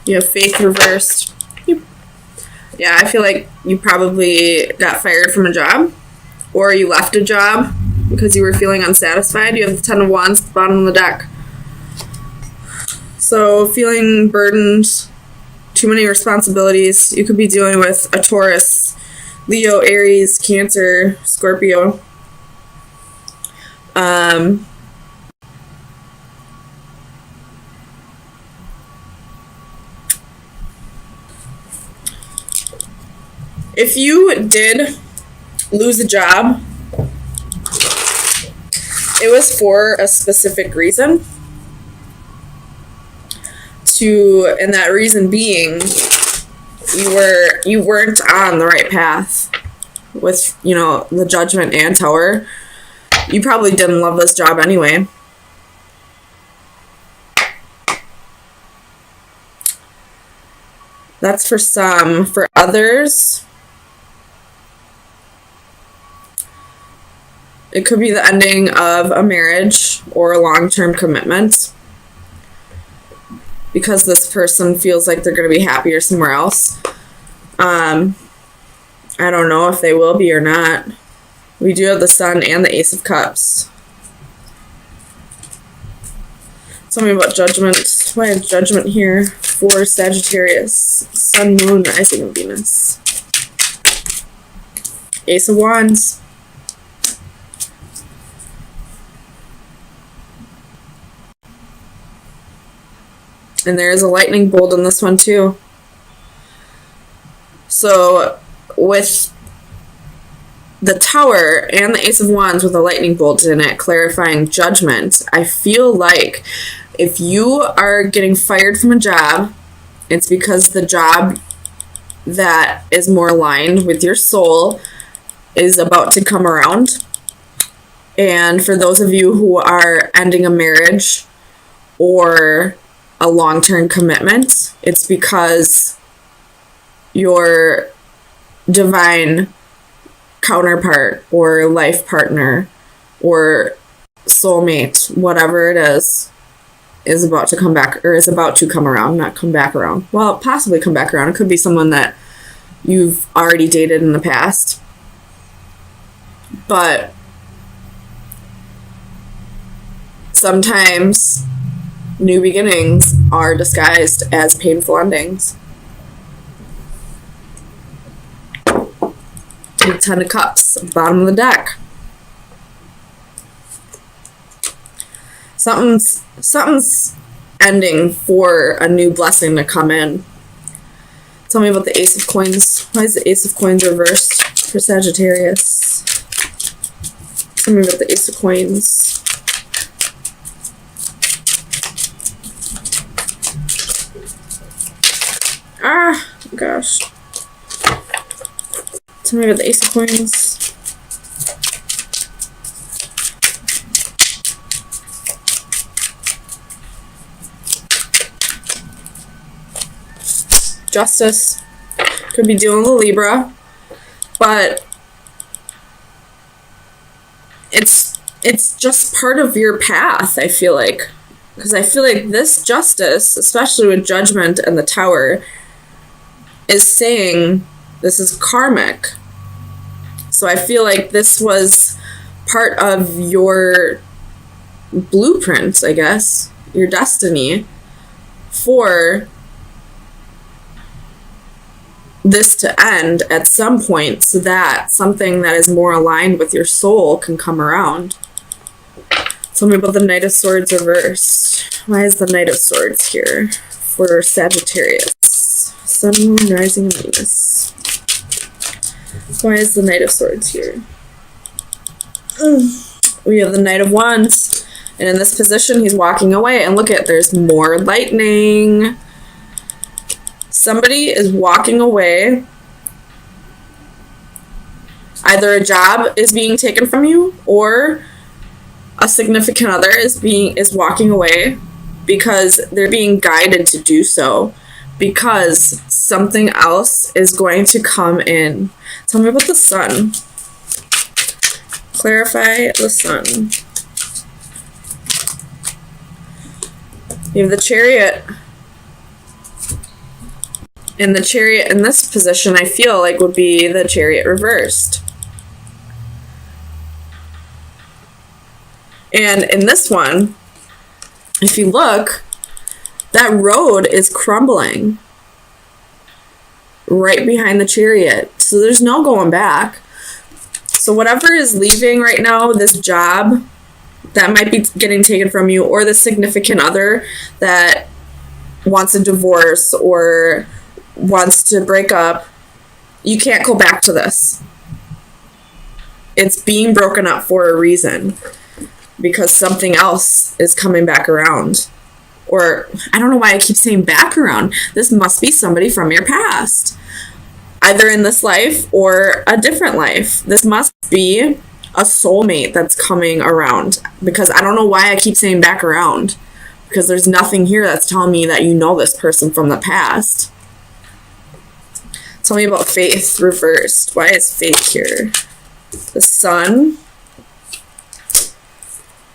You have faith reversed. Yeah, I feel like you probably got fired from a job, or you left a job because you were feeling unsatisfied. You have the Ten of Wands at the bottom of the deck. So feeling burdened, too many responsibilities. You could be dealing with a Taurus, Leo, Aries, Cancer, Scorpio. If you did lose a job, it was for a specific reason. And that reason being, you weren't on the right path with, you know, the Judgment and Tower. You probably didn't love this job anyway. That's for some. For others, it could be the ending of a marriage or a long-term commitment, because this person feels like they're going to be happier somewhere else. I don't know if they will be or not. We do have the Sun and the Ace of Cups. Tell me about Judgment. Why is Judgment here for Sagittarius? Sun, Moon, Rising, and Venus. Ace of Wands. And there is a lightning bolt in this one too. So with the Tower and the Ace of Wands with a lightning bolt in it, clarifying Judgment, I feel like if you are getting fired from a job, it's because the job that is more aligned with your soul is about to come around. And for those of you who are ending a marriage or a long-term commitment, it's because your divine counterpart or life partner or soulmate, whatever it is about to come back, or is about to come around, not come back around. Well, possibly come back around. It could be someone that you've already dated in the past. But sometimes new beginnings are disguised as painful endings. The Ten of Cups, bottom of the deck. Something's ending for a new blessing to come in. Tell me about the Ace of Coins. Why is the Ace of Coins reversed for Sagittarius? Tell me about the Ace of Coins. Ah, gosh. Tell me about the Ace of Coins. Justice. Could be dealing with a Libra, but it's just part of your path, I feel like. Because I feel like this Justice, especially with Judgment and the Tower, is saying this is karmic. So I feel like this was part of your blueprint, I guess, your destiny, for this to end at some point, so that something that is more aligned with your soul can come around. Tell me about the Knight of Swords reversed. Why is the Knight of Swords here for Sagittarius? Sun, Moon, Rising, and Venus. Why is the Knight of Swords here? We have the Knight of Wands, and in this position he's walking away, and look at, there's more lightning. Somebody is walking away. Either a job is being taken from you, or a significant other is walking away because they're being guided to do so, because something else is going to come in. Tell me about the Sun. Clarify the Sun. You have the Chariot. And the Chariot in this position, I feel like, would be the Chariot reversed. And in this one, if you look, that road is crumbling right behind the Chariot. So there's no going back. So whatever is leaving right now, this job that might be getting taken from you, or the significant other that wants a divorce or wants to break up, you can't go back to this. It's being broken up for a reason, because something else is coming back around. Or, I don't know why I keep saying back around. This must be somebody from your past, either in this life or a different life. This must be a soulmate that's coming around, because I don't know why I keep saying back around, because there's nothing here that's telling me that you know this person from the past. Tell me about faith reversed. Why is faith here? The Sun,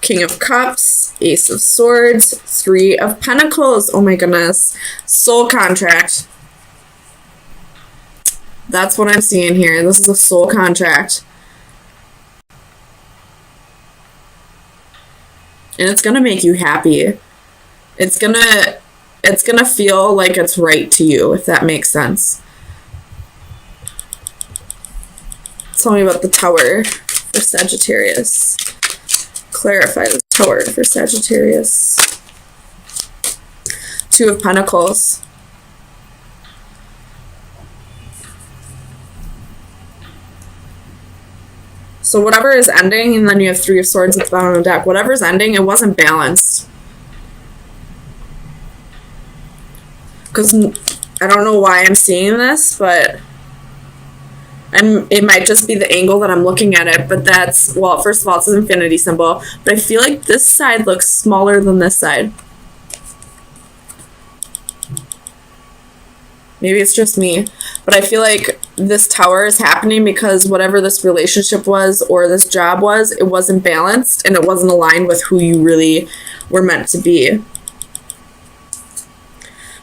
King of Cups, Ace of Swords, Three of Pentacles. Oh my goodness. Soul contract. That's what I'm seeing here. This is a soul contract. And it's gonna make you happy. It's gonna feel like it's right to you, if that makes sense. Tell me about the Tower for Sagittarius. Clarify the Tower for Sagittarius. Two of Pentacles. So whatever is ending, and then you have Three of Swords at the bottom of the deck. Whatever's ending, it wasn't balanced. Because I don't know why I'm seeing this, but it might just be the angle that I'm looking at it. But that's, well, first of all, it's an infinity symbol. But I feel like this side looks smaller than this side. Maybe it's just me, but I feel like this Tower is happening because whatever this relationship was or this job was, it wasn't balanced and it wasn't aligned with who you really were meant to be.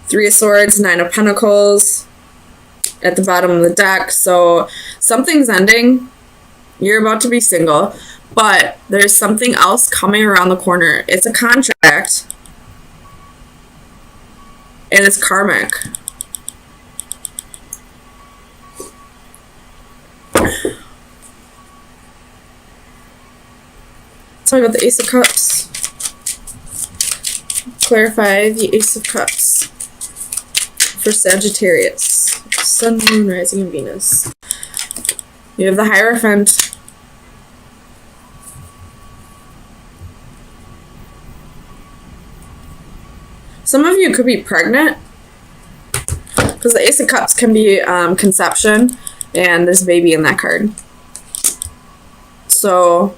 Three of Swords, Nine of Pentacles at the bottom of the deck. So something's ending. You're about to be single, but there's something else coming around the corner. It's a contract, and it's karmic. Tell me about the Ace of Cups. Clarify the Ace of Cups for Sagittarius. Sun, Moon, Rising, and Venus. You have the Hierophant. Some of you could be pregnant, because the Ace of Cups can be conception, and there's a baby in that card. So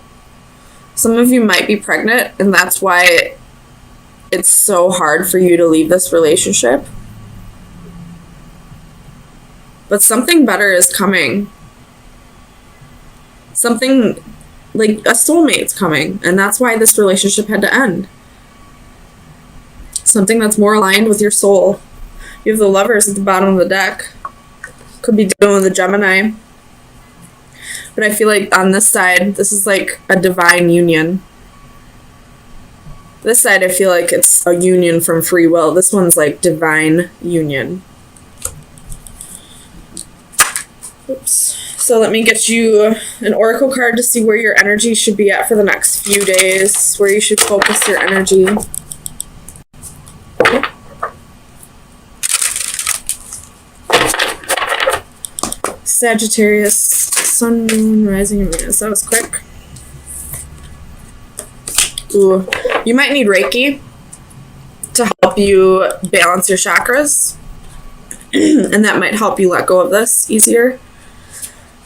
some of you might be pregnant, and that's why it's so hard for you to leave this relationship. But something better is coming. Something like a soulmate's coming, and that's why this relationship had to end. Something that's more aligned with your soul. You have the Lovers at the bottom of the deck. Could be dealing with a Gemini. But I feel like on this side, this is like a divine union. This side, I feel like it's a union from free will. This one's like divine union. Oops. So let me get you an oracle card to see where your energy should be at for the next few days, where you should focus your energy. Sagittarius, Sun, Moon, Rising, and Venus. That was quick. Ooh. You might need Reiki to help you balance your chakras. And that might help you let go of this easier.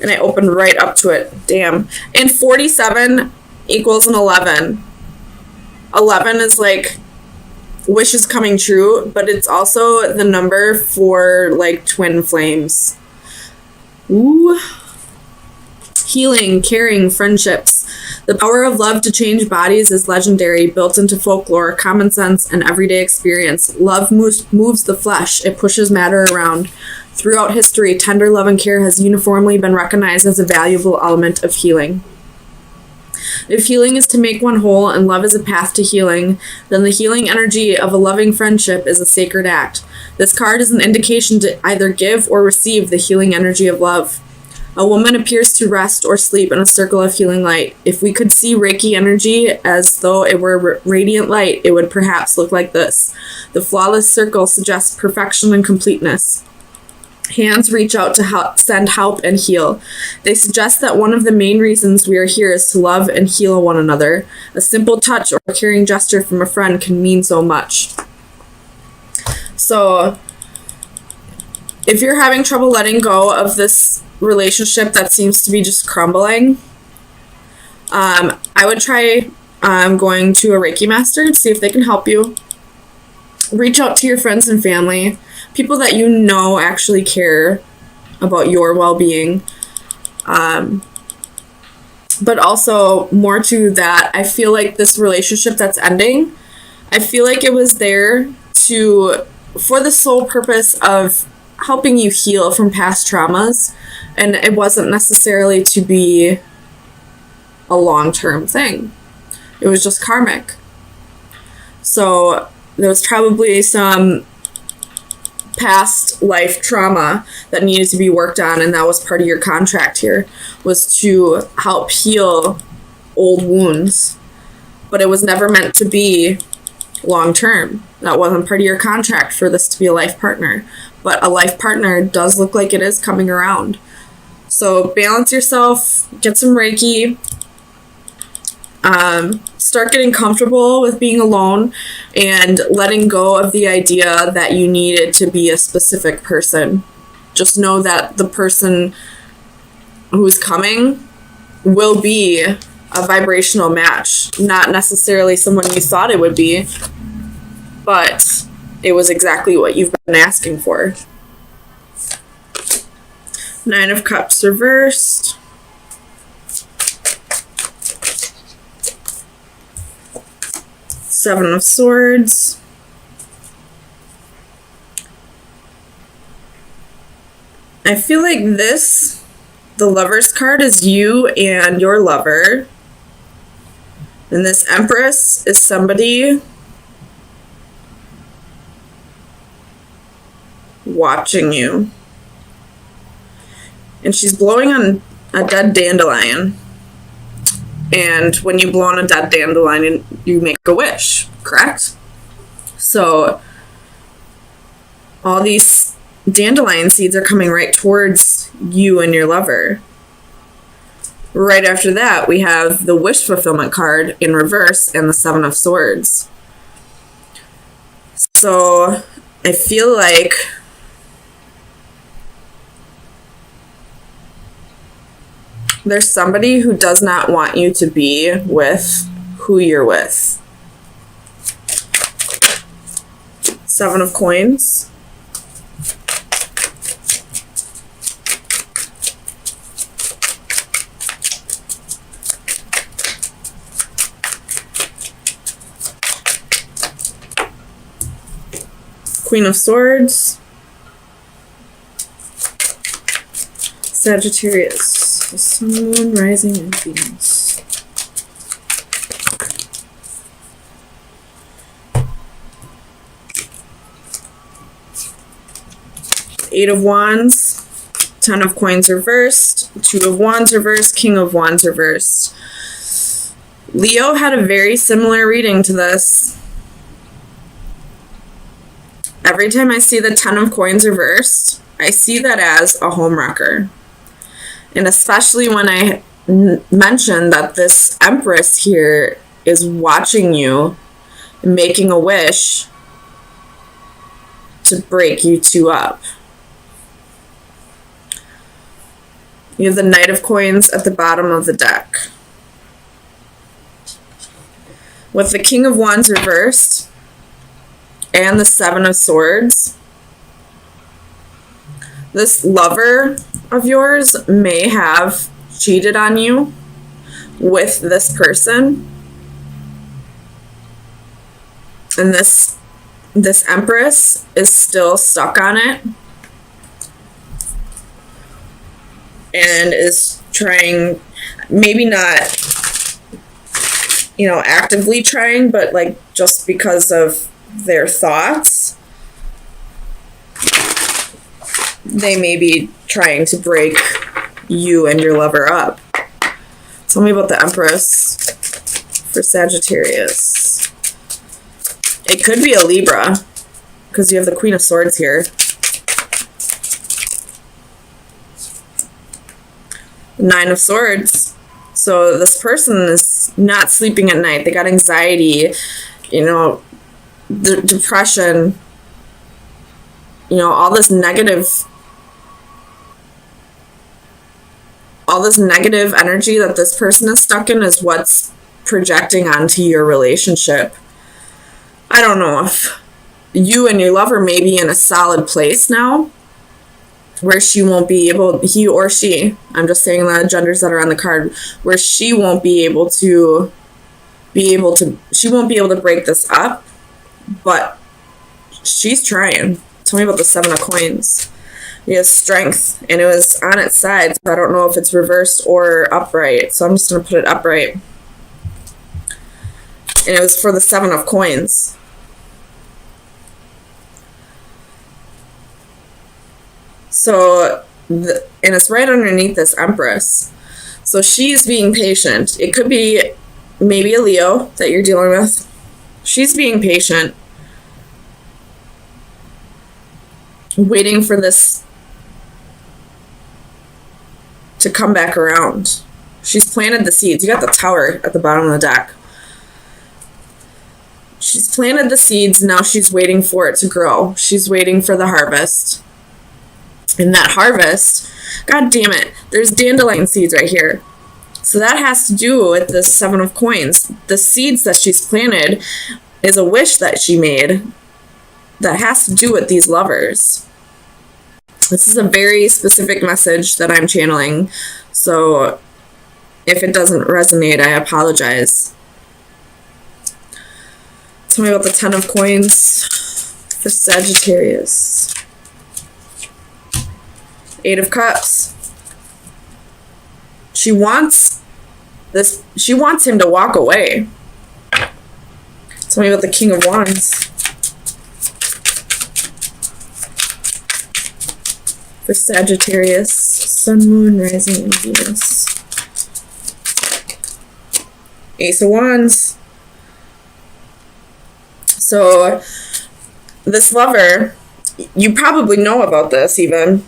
And I opened right up to it. Damn. And 47 equals an 11. 11 is like wishes coming true, but it's also the number for like twin flames. Ooh. Healing, caring, friendships. The power of love to change bodies is legendary, built into folklore, common sense, and everyday experience. Love moves the flesh. It pushes matter around. Throughout history, tender love and care has uniformly been recognized as a valuable element of healing. If healing is to make one whole and love is a path to healing, then the healing energy of a loving friendship is a sacred act. This card is an indication to either give or receive the healing energy of love. A woman appears to rest or sleep in a circle of healing light. If we could see Reiki energy as though it were radiant light, it would perhaps look like this. The flawless circle suggests perfection and completeness. Hands reach out to send help and heal. They suggest that one of the main reasons we are here is to love and heal one another. A simple touch or a caring gesture from a friend can mean so much. So, if you're having trouble letting go of this relationship that seems to be just crumbling, I would try going to a Reiki master to see if they can help you. Reach out to your friends and family, people that you know actually care about your well-being. But also, more to that, I feel like this relationship that's ending, I feel like it was there for the sole purpose of helping you heal from past traumas, and it wasn't necessarily to be a long-term thing. It was just karmic. So there was probably some past life trauma that needed to be worked on, and that was part of your contract here, was to help heal old wounds. But it was never meant to be long-term. That wasn't part of your contract for this to be a life partner. But a life partner does look like it is coming around. So balance yourself, get some Reiki, start getting comfortable with being alone and letting go of the idea that you need it to be a specific person. Just know that the person who's coming will be a vibrational match. Not necessarily someone you thought it would be, but it was exactly what you've been asking for. 9 of Cups reversed. Seven of Swords. I feel like the Lover's card is you and your lover. And this Empress is somebody watching you. And she's blowing on a dead dandelion. And when you blow on a dead dandelion, you make a wish, correct? So all these dandelion seeds are coming right towards you and your lover. Right after that, we have the wish fulfillment card in reverse and the Seven of Swords. So I feel like there's somebody who does not want you to be with who you're with. Seven of Coins. Queen of Swords. Sagittarius. The Sun, Moon, Rising, and Venus. Eight of Wands. 10 of Coins reversed. 2 of Wands reversed. King of Wands reversed. Leo had a very similar reading to this. Every time I see the 10 of Coins reversed, I see that as a home wrecker. And especially when I mentioned that this Empress here is watching you, making a wish to break you two up. You have the Knight of Coins at the bottom of the deck. With the King of Wands reversed and the Seven of Swords, this lover of yours may have cheated on you, with this person. And this Empress is still stuck on it. And is trying, maybe not, you know, actively trying, but like just because of their thoughts, they may be trying to break you and your lover up. Tell me about the Empress for Sagittarius. It could be a Libra, because you have the Queen of Swords here. Nine of Swords. So this person is not sleeping at night. They got anxiety, you know, depression, you know, all this negative energy that this person is stuck in is what's projecting onto your relationship. I don't know if you and your lover may be in a solid place now where she won't be able, he or she, I'm just saying the genders that are on the card, where she won't be able to break this up, but she's trying. Tell me about the Seven of Coins. He has Strength, and it was on its side, so I don't know if it's reversed or upright, so I'm just going to put it upright. And it was for the Seven of Coins. So, and it's right underneath this Empress. So she's being patient. It could be maybe a Leo that you're dealing with. She's being patient, waiting for this to come back around. She's planted the seeds. You got the Tower at the bottom of the deck. She's planted the seeds. Now she's waiting for it to grow. She's waiting for the harvest. And that harvest, god damn it, there's dandelion seeds right here. So that has to do with the Seven of Coins. The seeds that she's planted is a wish that she made that has to do with these lovers. This is a very specific message that I'm channeling. So if it doesn't resonate, I apologize. Tell me about the Ten of Coins for Sagittarius. Eight of Cups. She wants him to walk away. Tell me about the King of Wands for Sagittarius, Sun, Moon, Rising, and Venus. Ace of Wands. So this lover, you probably know about this even.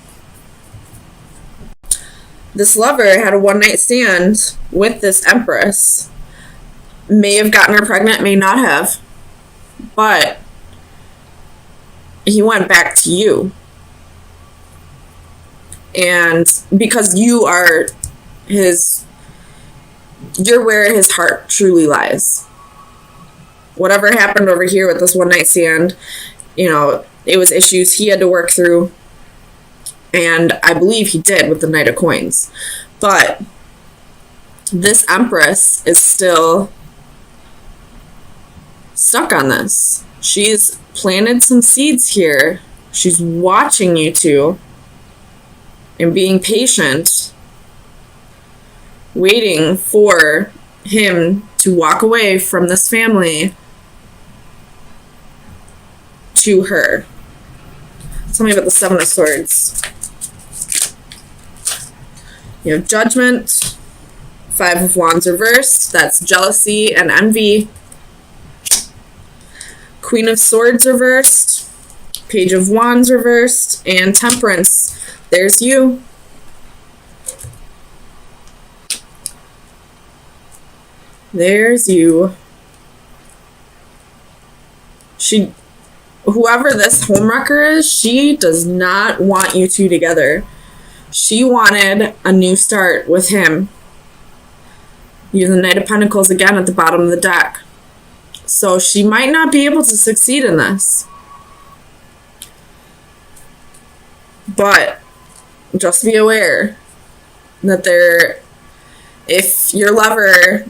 This lover had a one-night stand with this Empress. May have gotten her pregnant, may not have. But he went back to you. And because you are you're where his heart truly lies. Whatever happened over here with this one-night stand, you know, it was issues he had to work through. And I believe he did with the Knight of Coins. But this Empress is still stuck on this. She's planted some seeds here. She's watching you two and being patient, waiting for him to walk away from this family to her. Tell me about the Seven of Swords. You have Judgment, Five of Wands reversed, that's jealousy and envy. Queen of Swords reversed, Page of Wands reversed, and Temperance. There's you. There's you. Whoever this homewrecker is, she does not want you two together. She wanted a new start with him. You have the Knight of Pentacles again at the bottom of the deck. So she might not be able to succeed in this. But just be aware that If your lover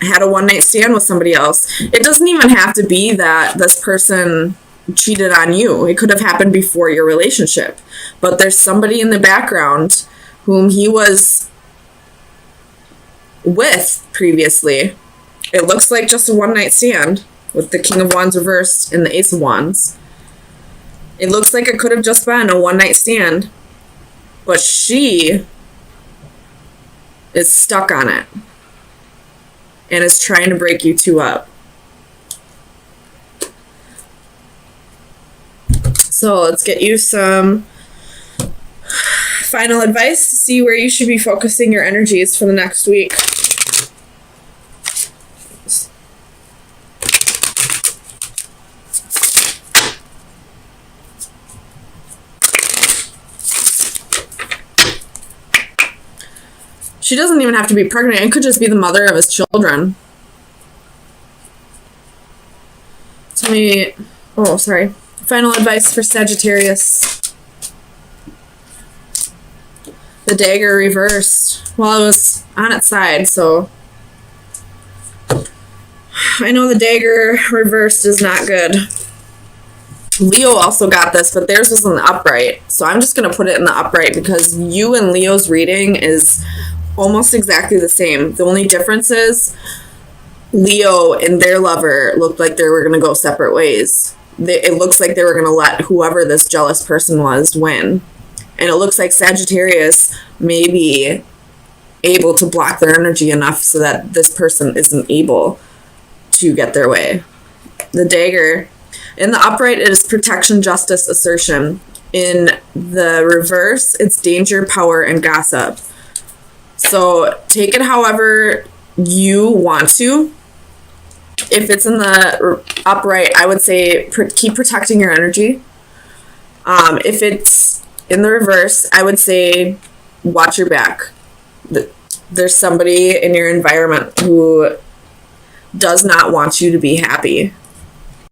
had a one-night stand with somebody else, it doesn't even have to be that this person cheated on you. It could have happened before your relationship. But there's somebody in the background whom he was with previously. It looks like just a one-night stand with the King of Wands reversed and the Ace of Wands. It looks like it could have just been a one-night stand, but she is stuck on it and is trying to break you two up. So let's get you some final advice to see where you should be focusing your energies for the next week. She doesn't even have to be pregnant. It could just be the mother of his children. Tell me... Oh, sorry. Final advice for Sagittarius. The dagger reversed. Well, it was on its side, so... I know the dagger reversed is not good. Leo also got this, but theirs was in the upright. So I'm just going to put it in the upright because you and Leo's reading is almost exactly the same. The only difference is Leo and their lover looked like they were going to go separate ways. It looks like they were going to let whoever this jealous person was win. And it looks like Sagittarius may be able to block their energy enough so that this person isn't able to get their way. The dagger. In the upright, it is protection, justice, assertion. In the reverse, it's danger, power, and gossip. So take it however you want to. If it's in the upright, I would say keep protecting your energy. If it's in the reverse, I would say watch your back. There's somebody in your environment who does not want you to be happy.